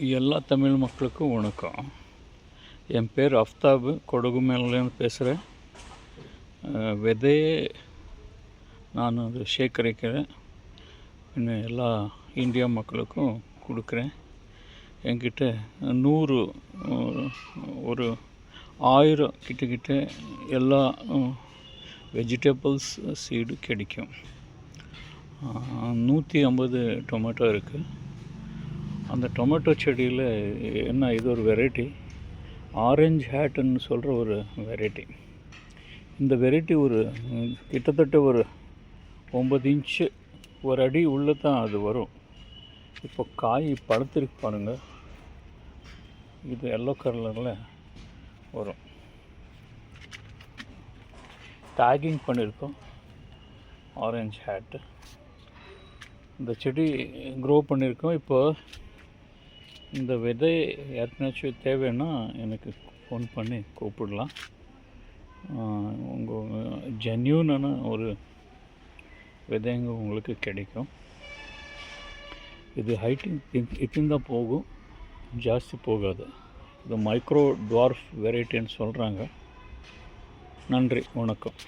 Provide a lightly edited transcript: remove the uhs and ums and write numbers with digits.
எல்லா தமிழ் மக்களுக்கும் வணக்கம். என் பேர் அஃப்தாபு, கொடகு மேலேருந்து பேசுகிறேன். விதையே நான் அது சேகரிக்கிறேன், இன்னும் எல்லா இந்தியா மக்களுக்கும் கொடுக்குறேன். என்கிட்ட 100 ஒரு 1000 கிட்ட எல்லா வெஜிடபிள்ஸ் சீடு கிடைக்கும். 150 டொமேட்டோ இருக்குது. அந்த டொமேட்டோ செடியில் என்ன, இது ஒரு வெரைட்டி, ஆரஞ்ச் ஹேட்டுன்னு சொல்கிற ஒரு வெரைட்டி. இந்த வெரைட்டி ஒரு கிட்டத்தட்ட ஒரு 9 இன்ச்சு, ஒரு அடி உள்ளே தான் அது வரும். இப்போ காய் பழுத்திருக்கு பாருங்கள், இது எல்லோ கலரில் வரும். டேகிங் பண்ணியிருக்கோம் ஆரஞ்ச் ஹேட்டு. இந்த செடி க்ரோ பண்ணியிருக்கோம். இப்போ இந்த விதை யாருக்குனாச்சும் தேவைன்னா எனக்கு ஃபோன் பண்ணி கூப்பிடலாம். உங்கள் ஜென்யூனான ஒரு விதைங்க உங்களுக்கு கிடைக்கும். இது ஹைட்டிங் இத்தின்தான் போகும், ஜாஸ்தி போகாது. இது மைக்ரோ டுவார்ஃப் வெரைட்டின்னு சொல்கிறாங்க. நன்றி, வணக்கம்.